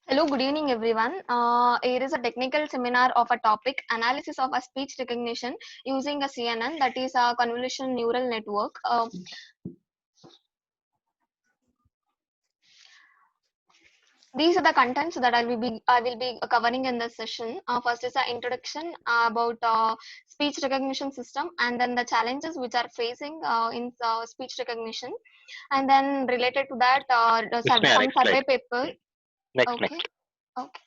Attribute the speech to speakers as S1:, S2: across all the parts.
S1: Hello, good evening, everyone. Here is a technical seminar of a topic analysis of a speech recognition using a CNN, that is a convolutional neural network. These are the contents that I will be covering in this session. First is an introduction about speech recognition system, and then the challenges which are facing in speech recognition, and then related to that,
S2: Next, may I
S1: some
S2: next slide?
S1: survey paper.
S2: Next,
S1: Okay.
S2: next.
S1: Okay.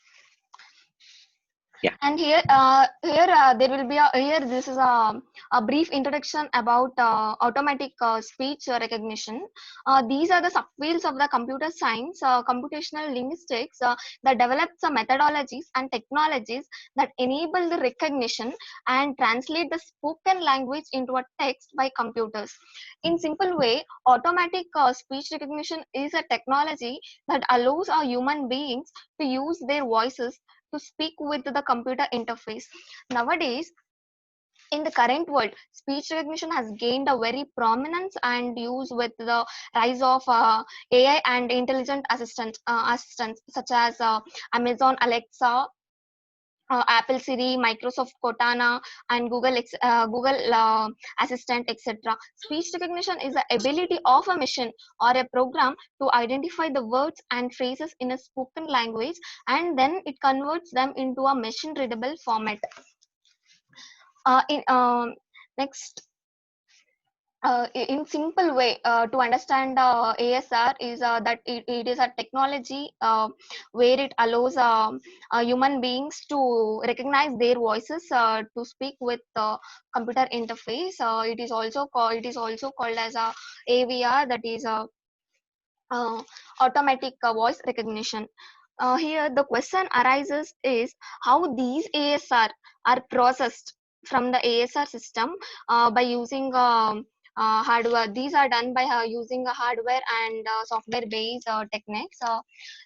S2: Yeah.
S1: And there will be here. This is a brief introduction about automatic speech recognition. These are the subfields of the computer science, computational linguistics that develops the methodologies and technologies that enable the recognition and translate the spoken language into a text by computers. In simple way, automatic speech recognition is a technology that allows our human beings to use their voices to speak with the computer interface. Nowadays, in the current world, speech recognition has gained a very prominence and use with the rise of AI and intelligent assistants such as Amazon Alexa, Apple Siri, Microsoft Cortana, and Google Assistant, etc. Speech recognition is the ability of a machine or a program to identify the words and phrases in a spoken language, and then it converts them into a machine readable format. In next in simple way to understand ASR is that it is a technology where it allows human beings to recognize their voices to speak with computer interface. It is also called as a AVR, that is uh, automatic voice recognition. Here the question arises is how these ASR are processed from the ASR system by using hardware. These are done by using a hardware and software based techniques.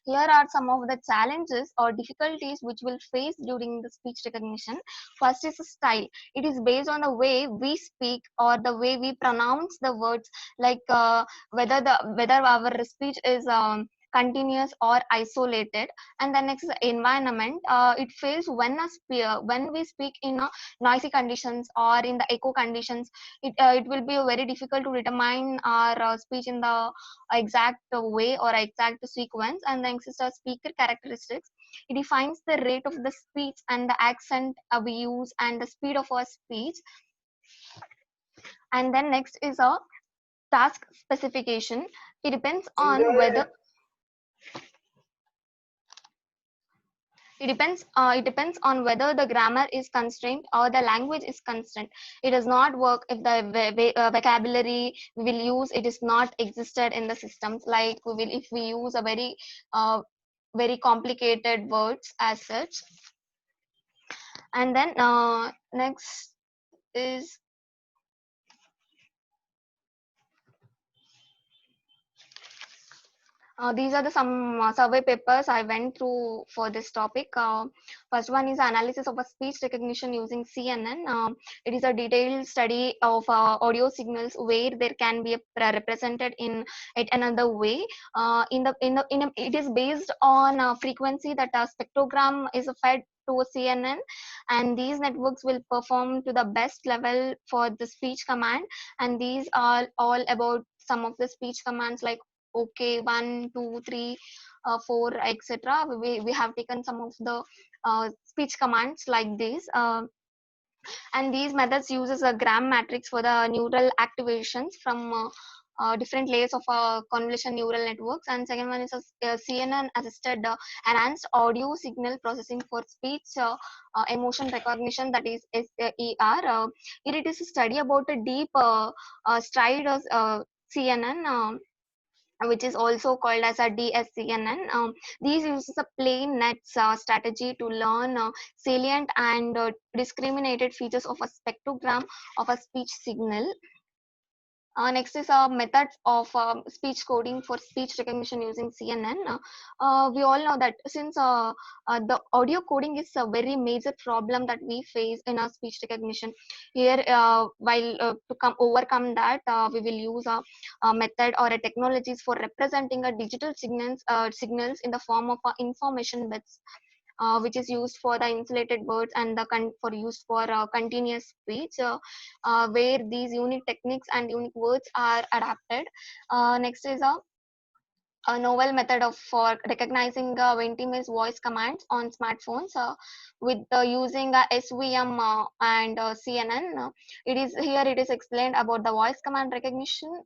S1: Here are some of the challenges or difficulties which will face during the speech recognition. First is style. It is based on the way we speak or the way we pronounce the words, like whether our speech is continuous or isolated. And the next is environment. It fails when we speak in noisy conditions or in the echo conditions. It will be very difficult to determine our speech in the exact way or exact sequence. And then next is speaker characteristics. It defines the rate of the speech and the accent we use and the speed of our speech. And then next is a task specification. It depends on whether it depends on whether the grammar is constrained or the language is constrained. It does not work if the vocabulary we will use it is not existed in the systems. Like if we use a very complicated words as such. And then next is these are the some survey papers I went through for this topic. First one is analysis of a speech recognition using CNN. It is a detailed study of audio signals where there can be represented in it another way. It is based on frequency that a spectrogram is fed to a CNN, and these networks will perform to the best level for the speech command. And these are all about some of the speech commands like okay, 1 2 3 4, etc. We have taken some of the speech commands like this, and these methods uses a gram matrix for the neural activations from different layers of convolution neural networks. And second one is a CNN assisted enhanced audio signal processing for speech emotion recognition, that is SER. Here it is a study about a deep stride CNN, which is also called as a DSCNN. These uses a plain nets strategy to learn salient and discriminated features of a spectrogram of a speech signal. Next is a method of speech coding for speech recognition using CNN. We all know that since the audio coding is a very major problem that we face in our speech recognition. Here, while to overcome that, we will use a method or a technologies for representing a digital signals in the form of information bits, which is used for the insulated words and the for used for continuous speech, where these unique techniques and unique words are adapted. Next is a novel method of for recognizing Ventimus voice commands on smartphones with using SVM and CNN. It is here. It is explained about the voice command recognition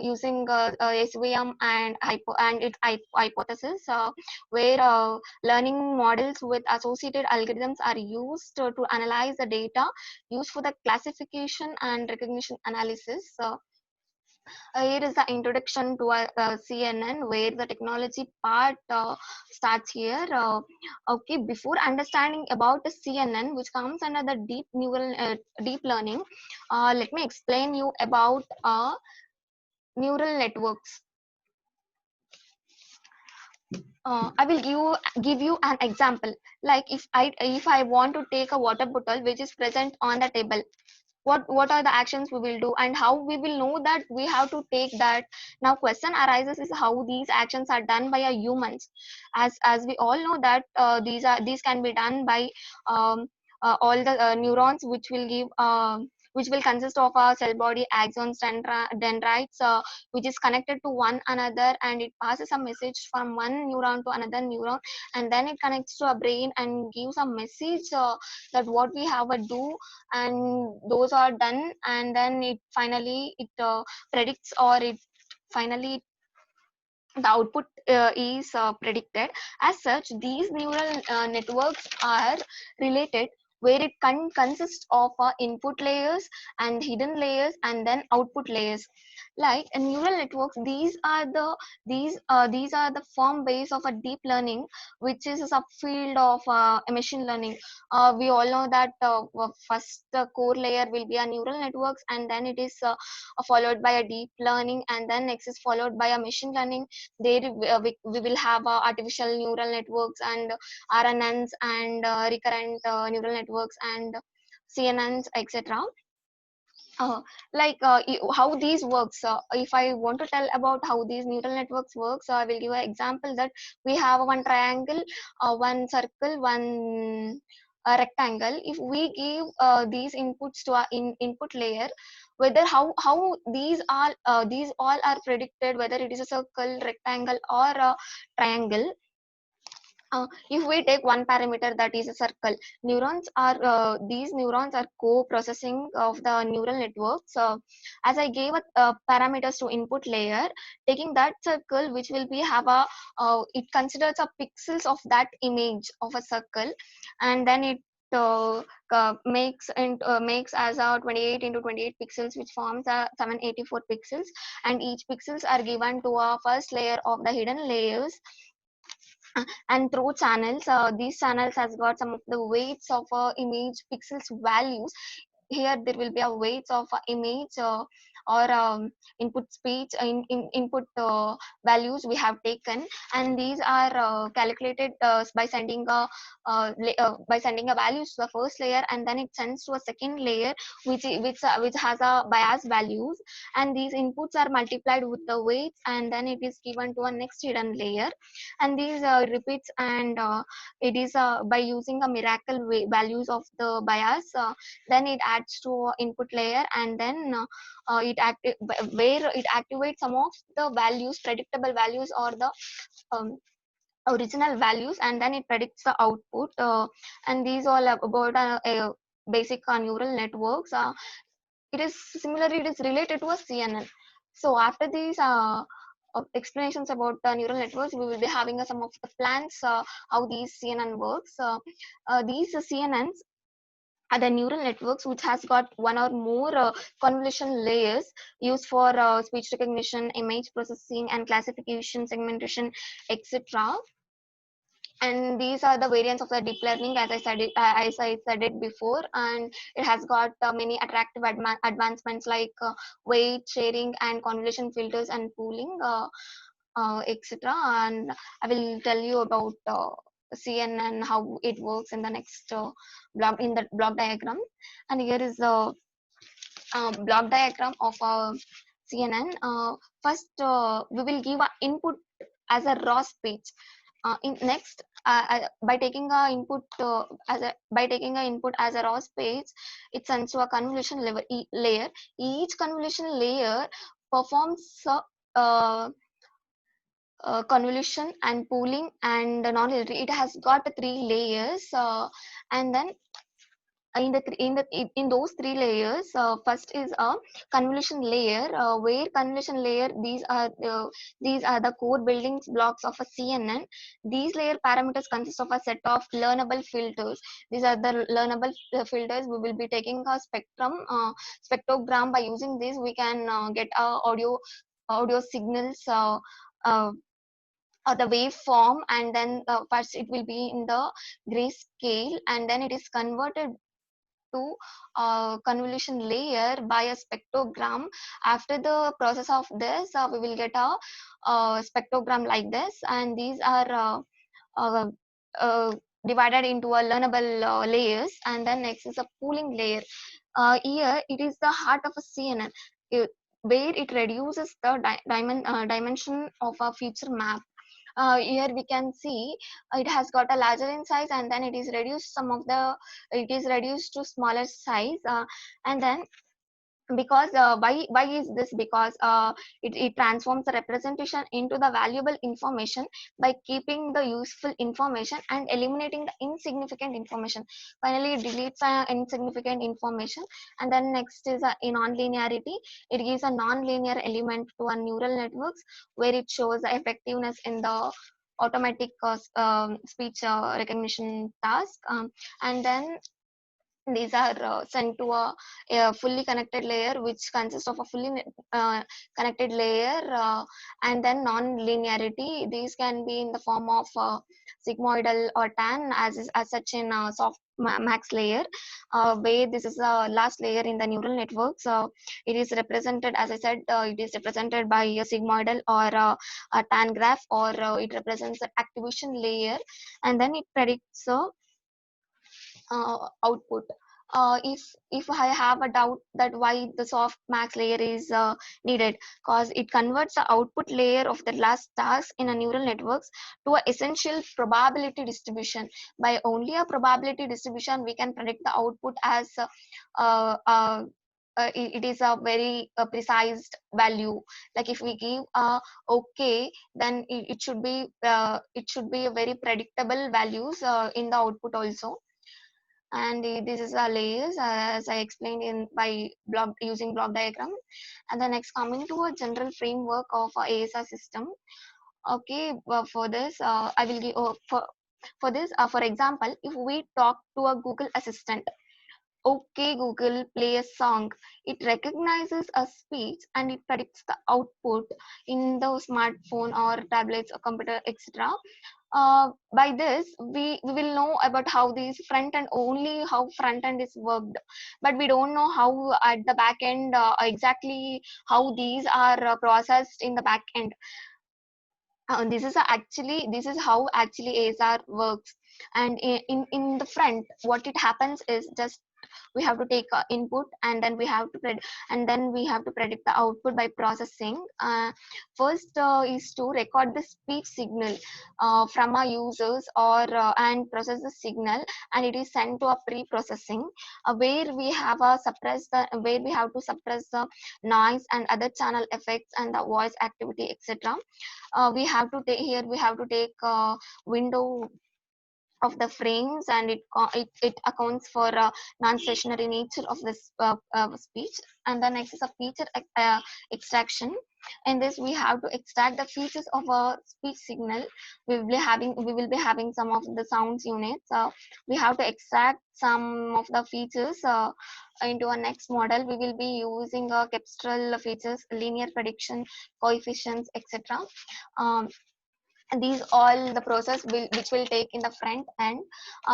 S1: using SVM and hypothesis, where learning models with associated algorithms are used to analyze the data used for the classification and recognition analysis. Here is the introduction to CNN, where the technology part starts here. Okay, before understanding about the CNN, which comes under the deep learning, let me explain you about neural networks. I will give you an example. Like if I want to take a water bottle which is present on the table, what are the actions we will do and how we will know that we have to take that. Now question arises is how these actions are done by a humans, as we all know that these can be done by all the neurons which will consist of a cell body axons and dendrites, which is connected to one another, and it passes a message from one neuron to another neuron, and then it connects to a brain and gives a message that what we have to do, and those are done, and then it finally predicts, or it finally the output is predicted. As such, these neural networks are related, where it consists of input layers and hidden layers and then output layers. Like neural networks, these are the form base of a deep learning, which is a subfield of machine learning. We all know that first the core layer will be a neural networks, and then it is followed by a deep learning, and then next is followed by a machine learning. There we will have artificial neural networks and RNNs and recurrent neural networks and CNNs, etc. How these works, if I want to tell about how these neural networks works, I will give an example that we have one triangle, one circle, one rectangle. If we give these inputs to our input layer, whether how these all are predicted, whether it is a circle, rectangle, or a triangle. If we take one parameter, that is a circle, these neurons are co-processing of the neural networks. As I gave parameters to input layer, taking that circle, which will be have a it considers a pixels of that image of a circle, and then it makes as a 28 into 28 pixels, which forms a 784 pixels, and each pixels are given to a first layer of the hidden layers. And through channels, these channels has got some of the weights of image pixels values. Here there will be a weights of image or input speech input values we have taken, and these are calculated by sending a values to the first layer, and then it sends to a second layer which has a bias values, and these inputs are multiplied with the weights, and then it is given to a next hidden layer, and these repeats, and it is by using a miracle values of the bias, then it adds to input layer, and then where it activates some of the values, predictable values, or the um, original values, and then it predicts the output, and these all are about basic neural networks. It is similarly, it is related to a CNN. So after these explanations about the neural networks, we will be having some of the plans, how these CNN works. These CNNs are the neural networks which has got one or more convolution layers used for speech recognition, image processing, and classification, segmentation, etc. and these are the variants of the deep learning, as I said it before, and it has got many attractive advancements like weight sharing and convolution filters and pooling, etc. And I will tell you about CNN, how it works in the next block, in the block diagram. And here is the block diagram of CNN. First, we will give a input as a raw speech. In next, by taking a input by taking a input as a raw speech, it sends to a convolution layer. Each convolution layer performs uh, convolution and pooling and non-linearity. It has got three layers, and then in those three layers, first is a convolution layer, where convolution layer, these are the core building blocks of a CNN. These layer parameters consist of a set of learnable filters. These are the learnable filters. We will be taking a spectrogram. By using this, we can get audio signals, uh, or the waveform, and then first it will be in the grayscale, and then it is converted to convolution layer by a spectrogram. After the process of this, we will get a spectrogram like this, and these are uh, uh, divided into a learnable layers. And then next is a pooling layer. Here it is the heart of a CNN, where it reduces the dimension of a feature map. Here we can see it has got a larger in size, and then it is reduced to smaller size, and then because why is this? Because it transforms the representation into the valuable information by keeping the useful information and eliminating the insignificant information. Finally, it deletes insignificant information. And then next is a non-linearity. It gives a non-linear element to a neural networks, where it shows the effectiveness in the automatic speech recognition task. And then these are sent to a fully connected layer, which consists of a fully connected layer, and then non-linearity. These can be in the form of sigmoidal or tan, as such in soft max layer, where this is the last layer in the neural networks. It is represented, as I said, it is represented by a sigmoidal or a tan graph, or it represents an activation layer, and then it predicts output. If I have a doubt that why the soft max layer is needed, because it converts the output layer of the last task in a neural networks to a essential probability distribution. By only a probability distribution, we can predict the output as uh, uh, it is a very precise value. Like if we give okay, then it should be a very predictable values in the output also. And this is our layers, as I explained in by block using block diagram. And the next, coming to a general framework of ASR system. Okay, well, for this I will give for this for example, if we talk to a Google Assistant, okay Google, play a song, it recognizes a speech and it predicts the output in the smartphone or tablets or computer, etc. By this, we will know about how these front end, only how front end is worked, but we don't know how at the back end exactly how these are processed in the back end. This is how actually ASR works. And in the front, what it happens is just we have to take input, and then we have to predict the output by processing. First is to record the speech signal from our users, or and process the signal, and it is sent to a pre-processing, where we have to suppress the noise and other channel effects and the voice activity, etc. We have to take window of the frames, and it accounts for non-stationary nature of this speech. And the next is a feature extraction. In this, we have to extract the features of a speech signal. We will be having some of the sounds units. We have to extract some of the features into our next model. We will be using Cepstral features, linear prediction, coefficients, etc. and these all the process which will take in the front end.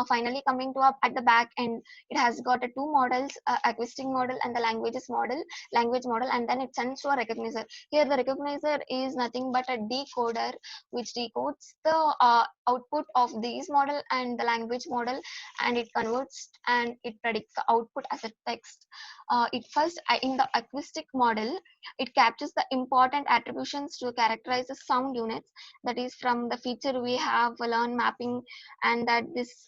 S1: Finally coming to up at the back end, it has got two models, acoustic model and the language model, and then it sends to a recognizer. Here the recognizer is nothing but a decoder which decodes the output of these model and the language model, and it converts and it predicts the output as a text. It first in the acoustic model, it captures the important attributions to characterize the sound units, that is from the feature we have learn mapping, and that these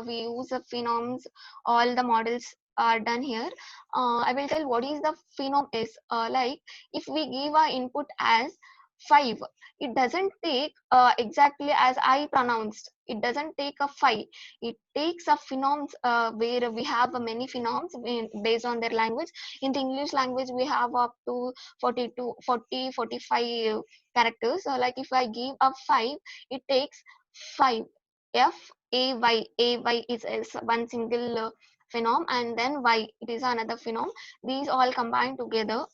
S1: we use the phenoms, all the models are done here. I will tell what is the phenom is. Like if we give our input as 5, it doesn't take exactly as I pronounced, it doesn't take a 5, it takes a phenoms where we have many phenoms based on their language. In the English language we have up to 45 characters. So like if I give a 5, it takes 5. F A Y is one single phenom, and then Y it is another phenom. These all combined together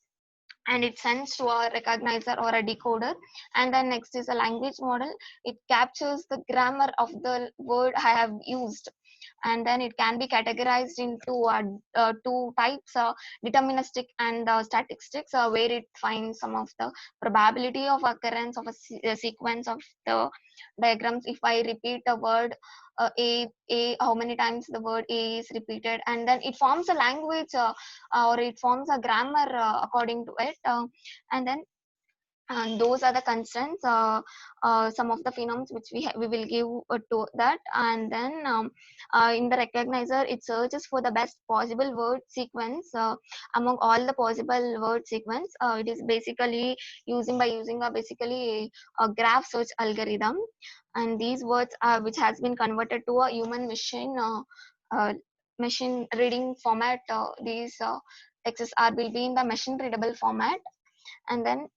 S1: and it sends to a recognizer or a decoder. And then next is a language model. It captures the grammar of the word I have used, and then it can be categorized into two types, deterministic and statistics, where it finds some of the probability of occurrence of a sequence of the diagrams. If I repeat a word a, how many times the word a is repeated, and then it forms a language, or it forms a grammar according to it. And then and those are the constants, some of the phenoms which we will give to that. And then in the recognizer, it searches for the best possible word sequence among all the possible word sequence. It is basically using a basically a graph search algorithm, and these words are which has been converted to a human uh, machine reading format. These texts are will be in the machine readable format. And then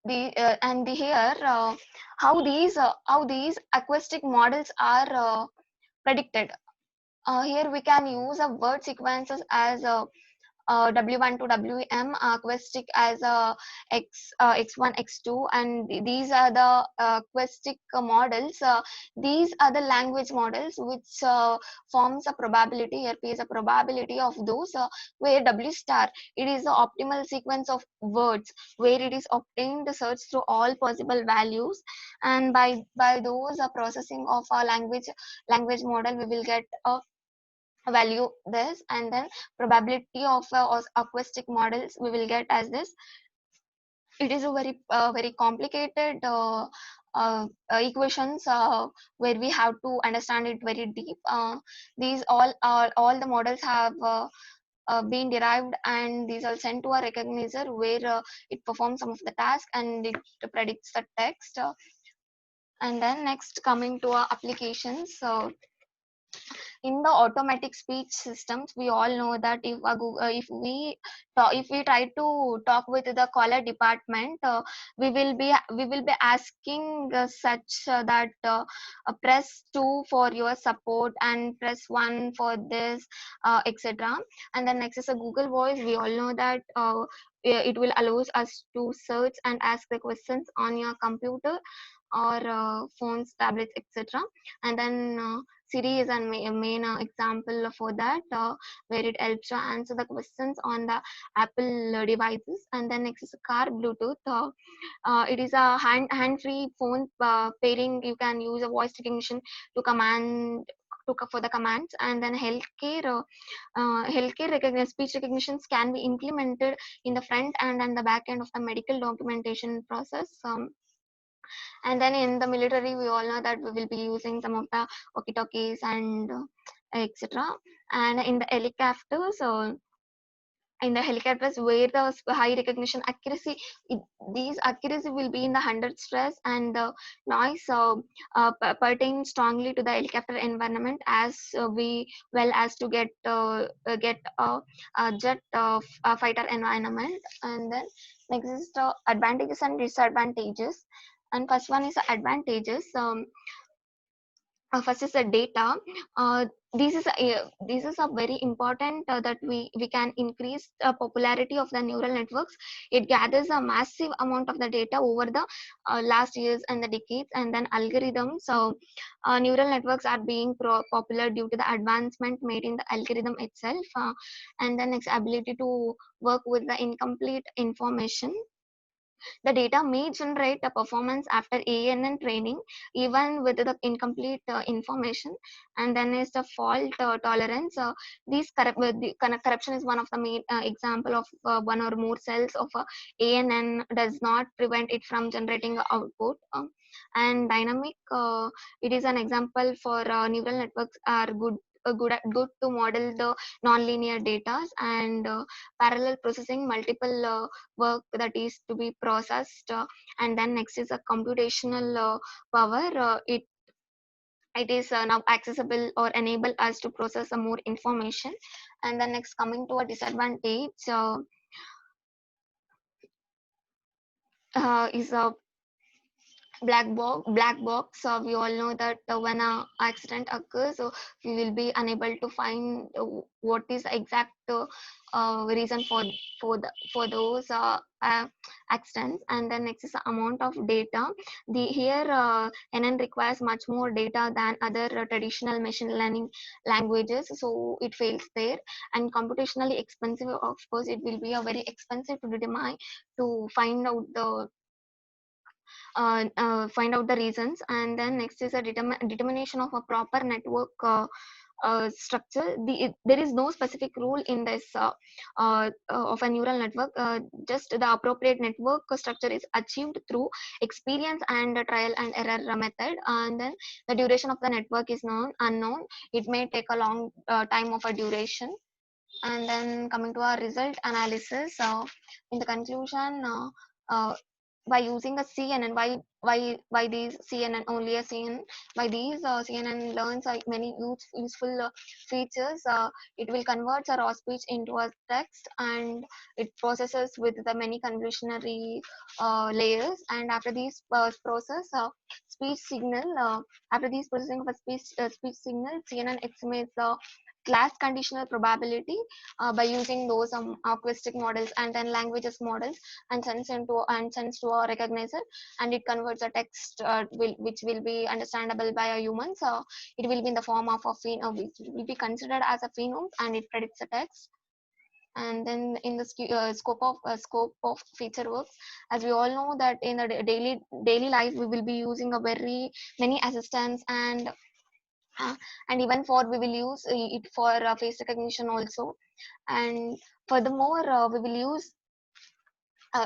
S1: the here how these acoustic models are predicted. Here we can use a word sequences as W1 to WM, Questic as X1, X2, and these are the Questic models. These are the language models which forms a probability. Here P is a probability of those, where W star, it is the optimal sequence of words where it is obtained the search through all possible values, and by those processing of our language model, we will get a value this, and then probability of acoustic models we will get as this. It is a very complicated equations, where we have to understand it very deep. These all the models have been derived, and these are sent to a recognizer where it performs some of the task and it predicts the text. And then next coming to our applications. So in the automatic speech systems, we all know that if we try to talk with the caller department, we will be asking such that press 2 for your support and press 1 for this, etc. And then next is a Google Voice. We all know that it will allows us to search and ask the questions on your computer or phones, tablets, etc. And then Siri is a main example for that, where it helps to answer the questions on the Apple devices. And then next is a car Bluetooth. It is a hand-free phone pairing. You can use a voice recognition to command for the commands. And then healthcare speech recognitions can be implemented in the front end and the back end of the medical documentation process. And then in the military, we all know that we will be using some of the walkie talkies and etc. And in the helicopters where the high recognition accuracy, these accuracy will be in the 100 stress, and the noise pertain strongly to the helicopter environment, as we well as to get a jet fighter environment. And then next is the advantages and disadvantages. And first one is the advantages. first is the data. This is a very important that we can increase the popularity of the neural networks. It gathers a massive amount of the data over the last years and the decades, and then algorithms. So neural networks are being popular due to the advancement made in the algorithm itself, and then its ability to work with the incomplete information. The data may generate a performance after ANN training, even with the incomplete information. And then is the fault tolerance. Corruption is one of the main example of one or more cells of ANN does not prevent it from generating output. And dynamic, it is an example for neural networks are good to model the nonlinear data, and parallel processing multiple work that is to be processed. And then next is a computational power. It is now accessible or enable us to process more information. And then next, coming to a disadvantage, is a black box. We all know that when a accident occurs, so we will be unable to find what is the exact reason for those accidents. And then next is the amount of data. The here NN requires much more data than other traditional machine learning languages, so it fails there. And computationally expensive, of course it will be a very expensive to determine, to find out the reasons. And then next is a determination of a proper network structure. There is no specific rule in this of a neural network. Just the appropriate network structure is achieved through experience and trial and error method. And then the duration of the network is unknown. It may take a long time of a duration. And then coming to our result analysis, in the conclusion, by using a CNN, why these CNN, only a CNN, by these CNN learns like many useful features. It will convert a raw speech into a text, and it processes with the many convolutionary layers. And after these process speech signal, after these processing of a speech signal, CNN estimates the class conditional probability by using those acoustic models and then languages models, and sends to a recognizer, and it converts a text which will be understandable by a human. So it will be in the form of a phenome, which will be considered as a phenome, and it predicts a text. And then in the scope of feature works, as we all know that in the daily life we will be using a very many assistants, and even for we will use it for face recognition also. And furthermore we will use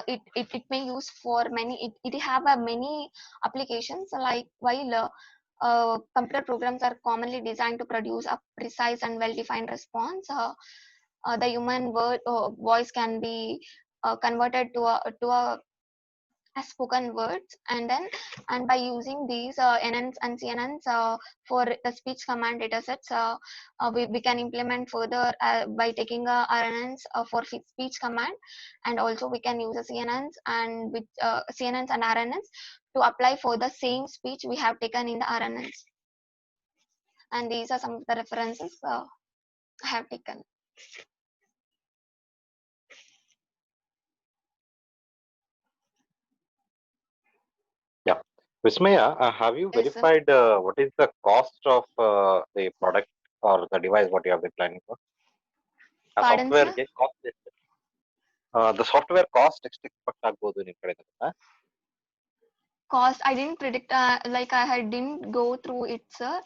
S1: it may use for many, it have many applications. Like while computer programs are commonly designed to produce a precise and well defined response, the human voice can be converted to a spoken words. And by using these NNs and CNNs for the speech command datasets, we can implement further by taking RNNs for speech command. And also we can use the CNNs and with CNNs and RNNs to apply for the same speech we have taken in the RNNs. And these are some of the references I have taken.
S2: Vismaya, have you
S1: Yes, sir.
S2: verified what is the cost of the product or the device what you have been planning for? A
S1: Pardon,
S2: software
S1: sir?
S2: cost the software cost expect ಆಗ್ಬೋದು ನಿಮ್ಮ ಕಡೆ ಅಂತ.
S1: Cost, I didn't predict, like I didn't go through it, sir.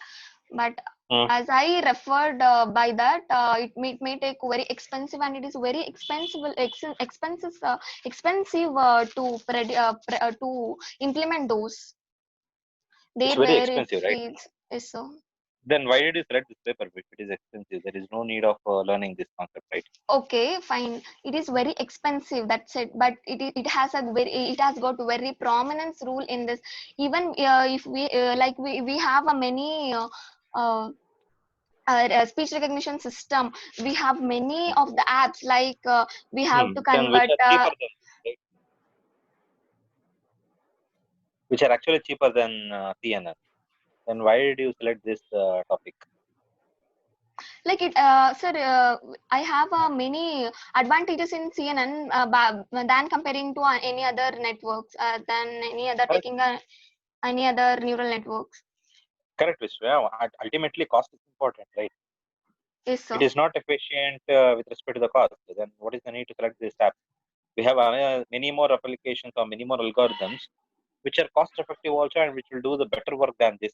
S1: But as I referred by that, it may take very expensive, and it is very expensive to implement those.
S2: It's
S1: There
S2: very
S1: where it
S2: expensive, right?
S1: feels is so.
S2: Then why did you select this paper? If it is expensive, there is no need of learning this concept, right?
S1: Okay, fine. It is very expensive. That's it. But it has it has got very prominence rule in this. Even if we like we have a many. Speech recognition system, we have many of the apps, like we have to
S2: Then which
S1: convert
S2: are cheaper than right? Which are actually cheaper than CNN. Then why did you select this topic?
S1: Like it, sir, I have many advantages in CNN than comparing to any other networks, than any other
S2: Correct,
S1: taking any other neural networks.
S2: correct, Vishwa. Ultimately, cost is important, right?
S1: Yes,
S2: It
S1: sir.
S2: is not efficient with respect to the cost. Then what is the need to select this app? We have many more applications or many more algorithms which are cost effective also and which will do the better work than this.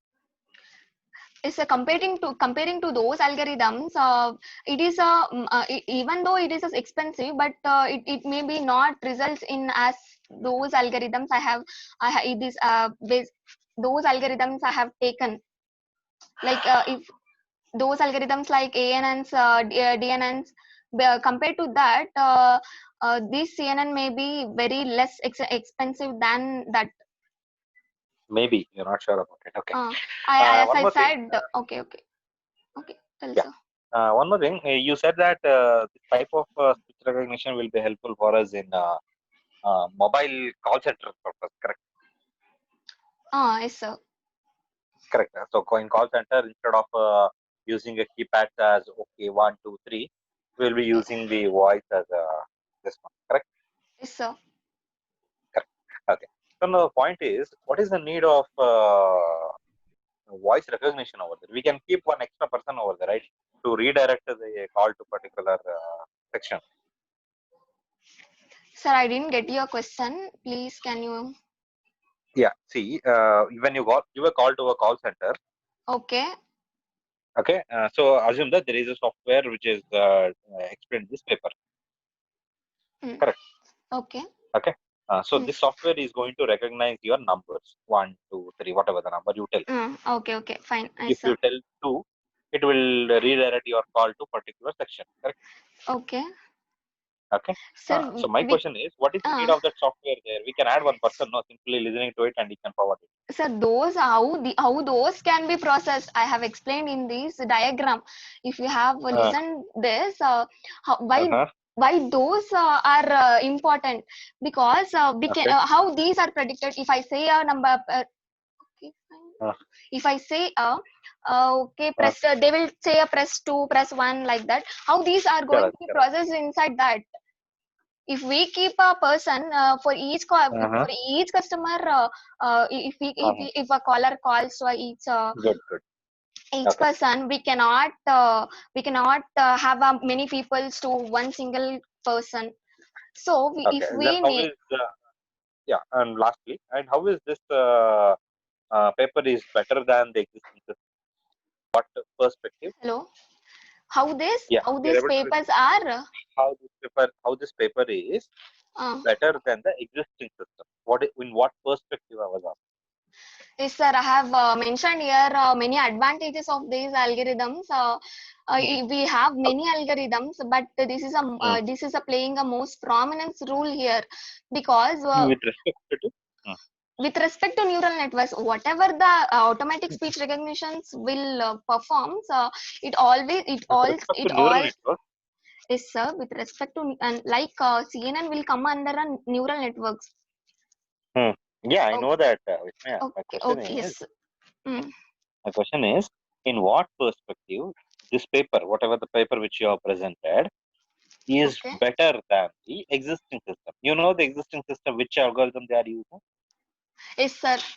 S1: Is comparing to those algorithms, it is even though it is expensive, but it may be not results in as those algorithms it is those algorithms I have taken, like if those algorithms like ANNs, DNNs, compared to that, this CNN may be very less expensive than that.
S2: Maybe you're not sure about it. Okay.
S1: uh, as
S2: One
S1: I
S2: more thing.
S1: said, okay, tell
S2: Yeah.
S1: sir.
S2: One more thing. You said that this type of speech recognition will be helpful for us in mobile call center purpose. Correct.
S1: Yes sir.
S2: Correct. So in call center, instead of using a keypad as okay 1 2 3, we'll be using the voice as this one. Correct.
S1: Yes sir.
S2: Correct. Okay. So now the point is, what is the need of voice recognition over there? We can keep one extra person over there, right, to redirect the call to particular section.
S1: Sir, I didn't get your question. Please, can you?
S2: Yeah. See, when you give a call to a call center,
S1: Okay.
S2: okay. So assume that there is a software which is explained this paper.
S1: Mm.
S2: Correct.
S1: Okay.
S2: Okay. So
S1: Mm.
S2: this software is going to recognize your numbers 1 2 3, whatever the number you tell.
S1: Okay. Okay. Fine.
S2: If
S1: Yes, sir.
S2: you tell 2, it will redirect your call to particular section. Correct.
S1: Okay.
S2: Okay.
S1: Sir,
S2: So my question is, what is the need of that software there? We can add one person, no, simply listening to it and he can forward it.
S1: sir, those how those can be processed, I have explained in this diagram. If you have listened this,
S2: Uh-huh.
S1: why those are important, because we can
S2: Okay.
S1: how these are predicted. If I say a number, okay, fine.
S2: Uh,
S1: If I say okay,
S2: uh,
S1: press, they will say a press 2, press 1, like that. How these are going to
S2: correct,
S1: be
S2: correct.
S1: processed inside that? If we keep a person for each
S2: Uh-huh.
S1: for each customer,
S2: Uh-huh.
S1: if a caller calls to
S2: Good, good.
S1: each
S2: Okay.
S1: person, we cannot have many peoples to one single person. So
S2: Okay.
S1: if
S2: Then
S1: we
S2: how
S1: need.
S2: is yeah, and lastly, and how is this paper is better than the existing system? What perspective?
S1: Hello,
S2: Yeah,
S1: how
S2: you're
S1: these
S2: able to
S1: papers are.
S2: how this paper is
S1: uh,
S2: better than the existing system. In what perspective I was asking?
S1: Yes, sir. I have mentioned here many advantages of these algorithms.
S2: Hmm.
S1: We have many algorithms, but
S2: Hmm.
S1: this is a playing a most prominent role here, because
S2: With respect to hmm.
S1: with respect to neural networks, whatever the automatic speech recognitions will performs,
S2: With respect to
S1: it
S2: neural
S1: all
S2: network.
S1: is, sir, with respect to, and like CNN will come under a neural networks.
S2: Hmm. Yeah, I know
S1: Okay,
S2: that. Vismaya.
S1: okay, okay, yes. Mm,
S2: My question is, in what perspective this paper, whatever the paper which you have presented, is
S1: okay.
S2: better than the existing system? You know the existing system, which algorithm they are using?
S1: Yes, sir.
S2: Which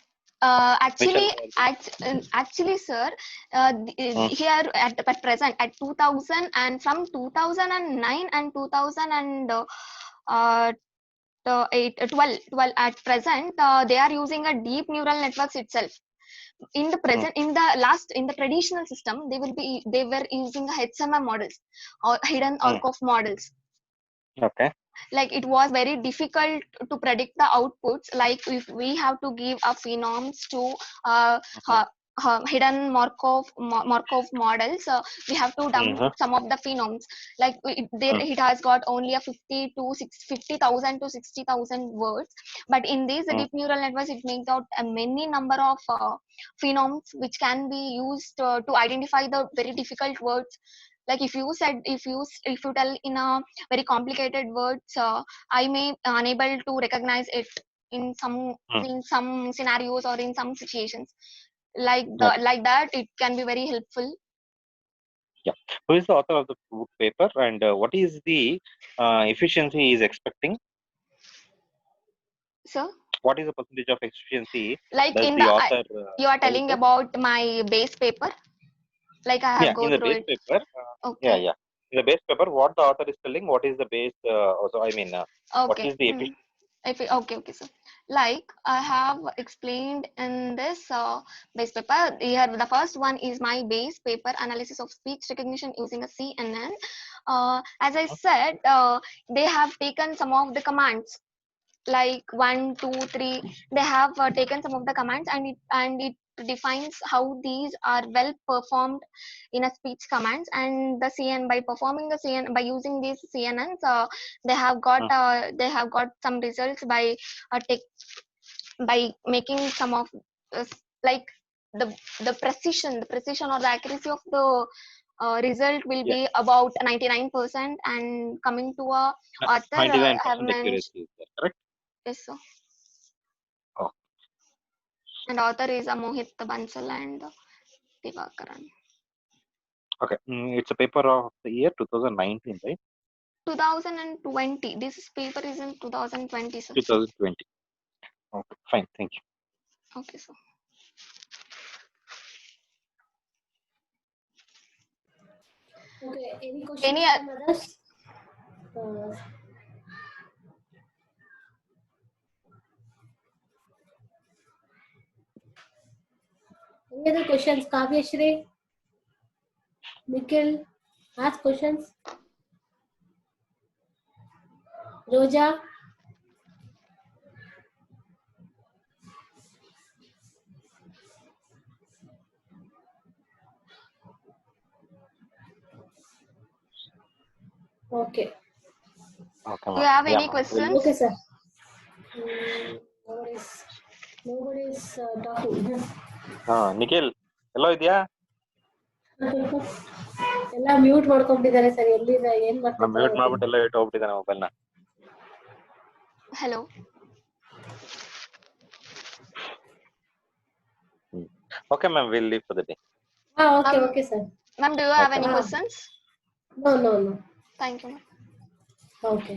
S1: Actually,
S2: algorithm?
S1: actually, sir,
S2: Hmm.
S1: here at present at 2000, and from 2009 and 2000 and 12 at present, they are using a deep neural networks itself. In the
S2: Hmm.
S1: present, in the traditional system, they were using HMM models or hidden
S2: Hmm.
S1: Markov models.
S2: Okay.
S1: Like it was very difficult to predict the outputs, like if we have to give a phenoms to uh,
S2: Mhm.
S1: uh, hidden Markov models, we have to dump
S2: Mhm.
S1: some of the phenoms, like there
S2: Mm.
S1: it has got only a 50,000 to 60,000 words, but in this
S2: Mm.
S1: deep neural networks it makes out a many number of phenoms which can be used to identify the very difficult words. Like if you tell in a very complicated words, I may unable to recognize it in some
S2: Mm.
S1: in some scenarios or in some situations. like that it can be very helpful.
S2: Yeah. Who is the author of the book paper, and what is the efficiency he is expecting?
S1: So
S2: What is the percentage of efficiency
S1: like
S2: does
S1: in
S2: the
S1: the
S2: author
S1: you are telling
S2: target?
S1: about my base paper, like I have
S2: Yeah,
S1: go
S2: in the
S1: through
S2: base
S1: it.
S2: paper.
S1: Okay.
S2: Yeah. In the base paper, what the author is telling, what is the base? Also, I mean, what
S1: Okay.
S2: is the efficiency?
S1: Okay, so like I have explained in this base paper here, the first one is my base paper analysis of speech recognition using a CNN. As I said, they have taken some of the commands like 1, 2, 3. They have taken some of the commands, and it defines how these are well performed in a speech commands. And the cn by performing the cn by using these cnn's, they have got some results by making some of like the precision or the accuracy of the result will
S2: Yeah,
S1: be about 99%. And coming to a author, have
S2: 99%
S1: mentioned,
S2: accuracy. Is that correct?
S1: yes sir.
S2: Oh,
S1: And author is Mohit Bansal and Divakaran.
S2: okay. It's a paper of the year 2019, right?
S1: 2020. This paper is in 2020, sir.
S2: 2020. Okay, fine. Thank you.
S1: Okay, sir.
S3: Okay, any questions
S1: Any
S3: from others? Any other questions? Kavya Shri? Nikhil? Ask questions. Roja? Okay.
S2: Okay,
S1: do you
S2: ma'am.
S1: have
S2: Yeah,
S1: any
S2: ma'am. We'll
S1: questions?
S3: Okay, sir. Nobody's talking.
S2: Nikhil ಎಲ್ಲೋ ಇದೆಯಾ?
S3: ಎಲ್ಲ mute ಮಾಡ್ಕೊಂಡಿದ್ದಾರೆ sir. ಎಲ್ಲಿದೆ ಏನ್
S2: mute
S3: ಮಾಡ್ತಿದ್ದಾರೆ?
S2: ಮಾಡ್ಬಿಟ್ಟು ಎಲ್ಲ ಇಟ್ಟು ಹೋಗ್ಬಿಟ್ಟಿದ್ದಾನೆ ಮೊಬೈಲ್ನ.
S1: Hello.
S2: Okay, ma'am. We'll leave for the day.
S3: Okay, okay, sir.
S1: Ma'am, do you have
S2: Okay.
S1: any questions?
S3: No.
S1: Thank you, ma'am.
S3: Okay.